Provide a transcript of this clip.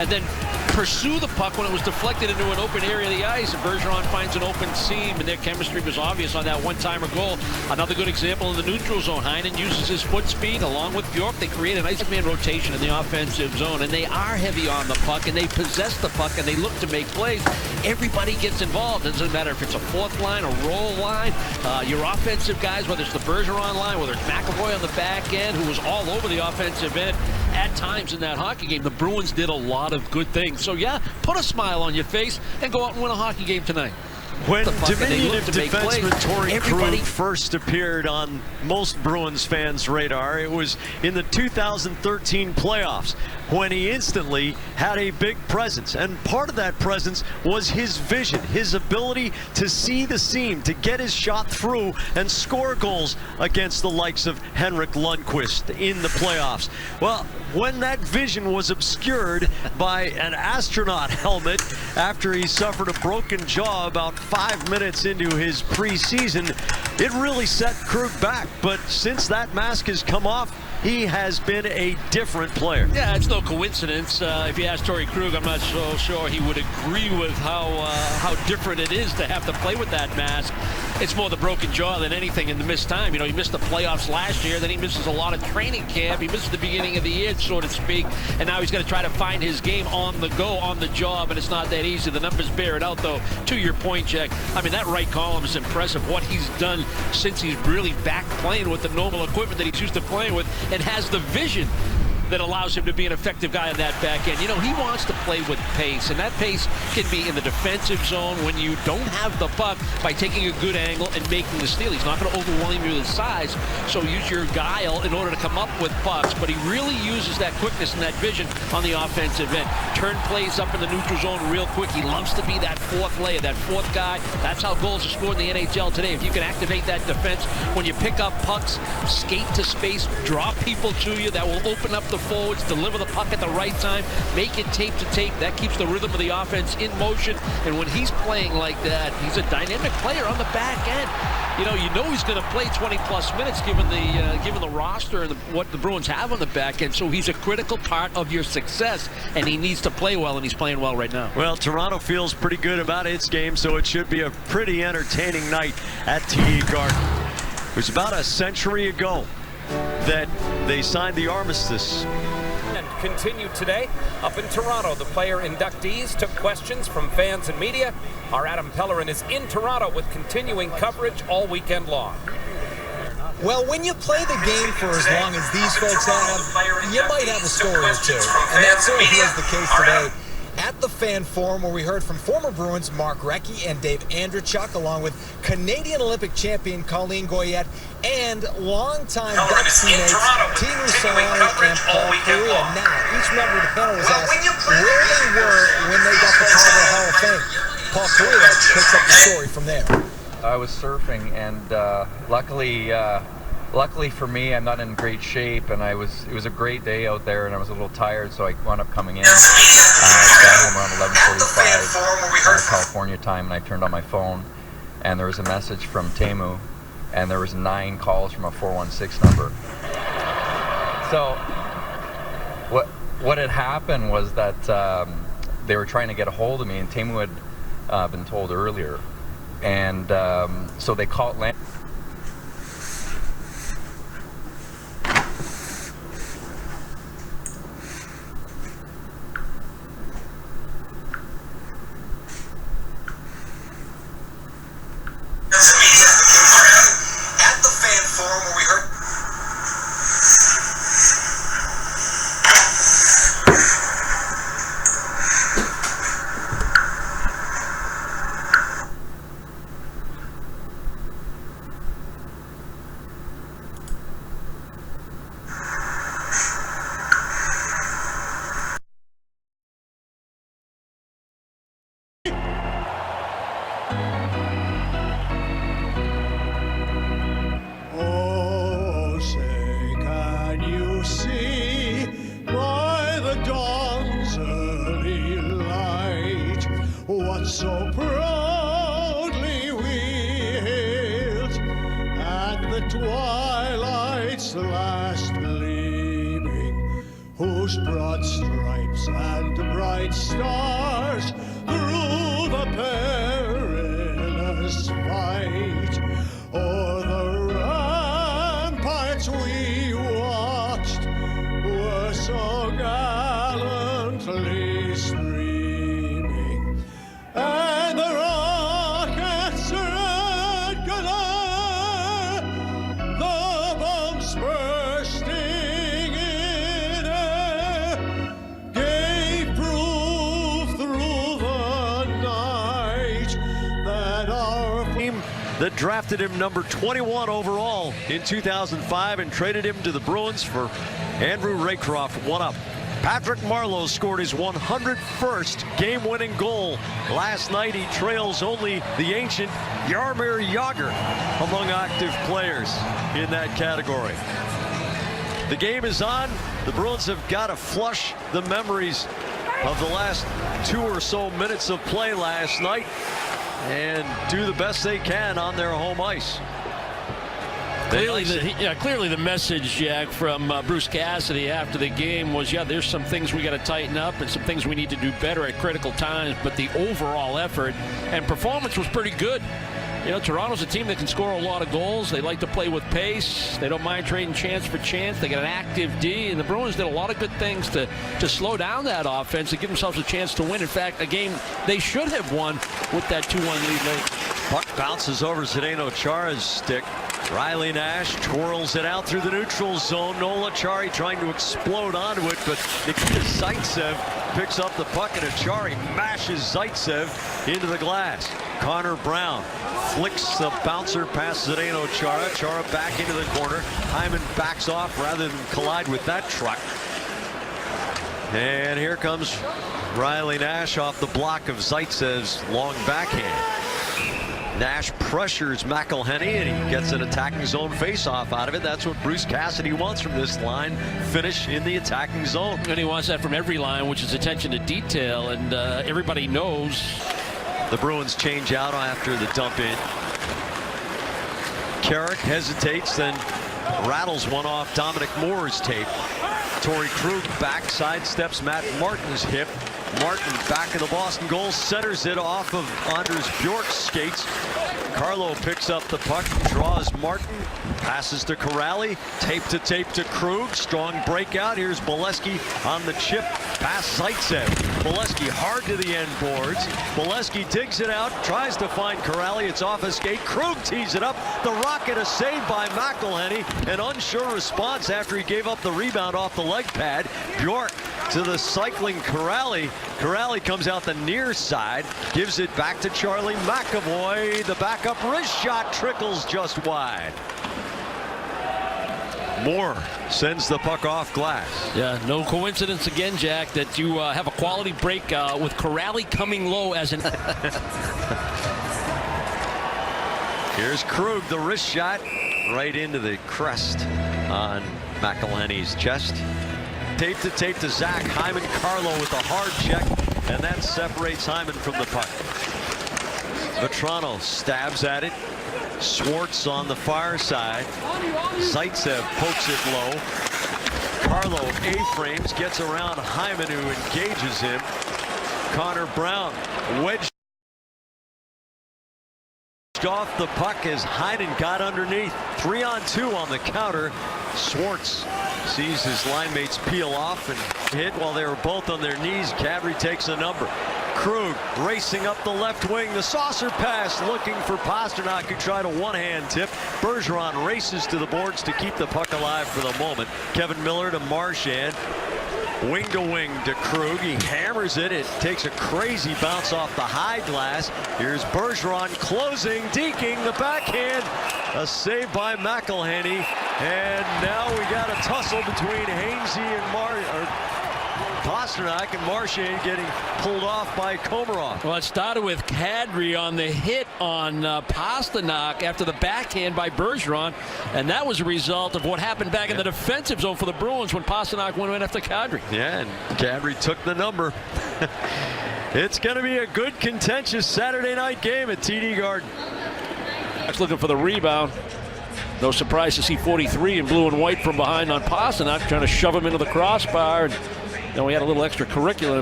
and then pursue the puck when it was deflected into an open area of the ice, and Bergeron finds an open seam, and their chemistry was obvious on that one-timer goal. Another good example in the neutral zone. Heinen uses his foot speed along with Bjork. They create a nice man rotation in the offensive zone, and they are heavy on the puck, and they possess the puck, and they look to make plays. Everybody gets involved. It doesn't matter if it's a fourth line, a roll line, your offensive guys, whether it's the Bergeron line, whether it's McAvoy on the back end, who was all over the offensive end at times in that hockey game. The Bruins did a lot of good things. So yeah, put a smile on your face and go out and win a hockey game tonight. When diminutive defenseman Torrey Krug first appeared on most Bruins fans' radar, it was in the 2013 playoffs when he instantly had a big presence. And part of that presence was his vision, his ability to see the seam, to get his shot through and score goals against the likes of Henrik Lundqvist in the playoffs. Well, when that vision was obscured by an astronaut helmet after he suffered a broken jaw about 5 minutes into his preseason, it really set Krug back. But since that mask has come off, he has been a different player. Yeah, it's no coincidence. If you ask Torrey Krug, I'm not so sure he would agree with how different it is to have to play with that mask. It's more the broken jaw than anything, and the missed time. You know, he missed the playoffs last year, then he misses a lot of training camp. He misses the beginning of the year, so to speak, and now he's going to try to find his game on the go, on the job, and it's not that easy. The numbers bear it out, though. To your point, Jack, I mean, that right column is impressive. What he's done since he's really back playing with the normal equipment that he's used to playing with, and has the vision that allows him to be an effective guy on that back end. You know, he wants to play with pace, and that pace can be in the defensive zone when you don't have the puck by taking a good angle and making the steal. He's not going to overwhelm you with size, so use your guile in order to come up with pucks, but he really uses that quickness and that vision on the offensive end. Turn plays up in the neutral zone real quick. He loves to be that fourth layer, that fourth guy. That's how goals are scored in the NHL today. If you can activate that defense when you pick up pucks, skate to space, draw people to you, that will open up the forwards, deliver the puck at the right time, make it tape to tape. That keeps the rhythm of the offense in motion. And when he's playing like that, he's a dynamic player on the back end. You know he's going to play 20-plus minutes given the roster and what the Bruins have on the back end. So he's a critical part of your success, and he needs to play well, and he's playing well right now. Well, Toronto feels pretty good about its game, so it should be a pretty entertaining night at TD Garden. It was about a century ago that they signed the armistice. And continued today up in Toronto. The player inductees took questions from fans and media. Our Adam Pellerin is in Toronto with continuing coverage all weekend long. Well, when you play the game for as long as these folks have, you might have a story or two. And that certainly is the case today at the Fan Forum, where we heard from former Bruins Mark Recchi and Dave Andrechuk, along with Canadian Olympic champion Colleen Goyette and longtime Ducks teammates Teemu Selanne and Paul Kariya. Now, each member of the panel was asked where they were when they got the Calder Hall of Fame. Paul Kariya picks up the story from there. I was surfing, and luckily for me, I'm not in great shape, and it was a great day out there, and I was a little tired, so I wound up coming in. I got home around 11:45 California time, and I turned on my phone, and there was a message from Teemu, and there was 9 calls from a 416 number. So what had happened was that they were trying to get a hold of me, and Teemu had been told earlier, and so they called so proudly we hailed at the twilight's last gleaming, whose whose broad stripes and bright stars through the perilous fight o'er the ramparts we watched were so gallantly streaming, and the rockets red glare, the bombs bursting in air, gave proof through the night that our Team that drafted him number 21 overall in 2005 and traded him to the Bruins for Andrew Raycroft. One up. Patrick Marleau scored his 101st game-winning goal last night. He trails only the ancient Jaromir Jagr among active players in that category. The game is on. The Bruins have got to flush the memories of the last 2 or so minutes of play last night and do the best they can on their home ice. Clearly the message, Jack, from Bruce Cassidy after the game was, there's some things we got to tighten up and some things we need to do better at critical times, but the overall effort and performance was pretty good. You know, Toronto's a team that can score a lot of goals. They like to play with pace. They don't mind trading chance for chance. They got an active D, and the Bruins did a lot of good things to slow down that offense and give themselves a chance to win. In fact, a game they should have won with that 2-1 lead late. Puck bounces over Zdeno Chara's stick. Riley Nash twirls it out through the neutral zone. Nola Chari trying to explode onto it, but Nikita Zaitsev picks up the puck, and Chari mashes Zaitsev into the glass. Connor Brown flicks the bouncer past Zdeno Chara. Chara back into the corner. Hyman backs off rather than collide with that truck. And here comes Riley Nash off the block of Zaitsev's long backhand. Nash pressures McElhenney, and he gets an attacking zone face-off out of it. That's what Bruce Cassidy wants from this line, finish in the attacking zone. And he wants that from every line, which is attention to detail, and everybody knows. The Bruins change out after the dump in. Carrick hesitates, then rattles one off Dominic Moore's tape. Torrey Krug back, sidesteps Matt Martin's hip. Martin back of the Boston goal, centers it off of Anders Bjork's skates. Carlo picks up the puck, draws Martin, passes to Corrali, tape to Krug, strong breakout. Here's Bolesky on the chip, past Zaitsev. Bolesky hard to the end boards. Bolesky digs it out, tries to find Corrali. It's off his skate. Krug tees it up. The Rocket, a save by McElhenney. An unsure response after he gave up the rebound off the leg pad. Bjork to the cycling Corrali. Corrali comes out the near side, gives it back to Charlie McAvoy. The backup wrist shot trickles just wide. Moore sends the puck off glass. Yeah, no coincidence again, Jack, that you have a quality break with Corrali coming low as an... Here's Krug, the wrist shot right into the crest on McElhenney's chest. Tape to Zach. Hyman Carlo with a hard check, and that separates Hyman from the puck. Vetrano stabs at it. Schwartz on the far side. Zaitsev pokes it low. Carlo A-frames, gets around Hyman, who engages him. Connor Brown wedged off the puck as Heinen got underneath. 3-on-2 on the counter. Schwartz sees his line mates peel off and hit while they were both on their knees. Kadri takes a number. Krug racing up the left wing. The saucer pass looking for Pasternak, who tried a one-hand tip. Bergeron races to the boards to keep the puck alive for the moment. Kevin Miller to Marchand. Wing to wing to Krug. He hammers it. It takes a crazy bounce off the high glass. Here's Bergeron closing, deking the backhand. A save by McElhenney. And now we got a tussle between Hainsey and Pasternak, and Marchand getting pulled off by Komarov. Well, it started with Kadri on the hit on Pasternak after the backhand by Bergeron, and that was a result of what happened back in the defensive zone for the Bruins when Pasternak went in after Kadri. Yeah, and Kadri took the number. It's going to be a good, contentious Saturday night game at TD Garden. Looking for the rebound. No surprise to see 43 in blue and white from behind on Pasternak, trying to shove him into the crossbar. And we had a little extracurricular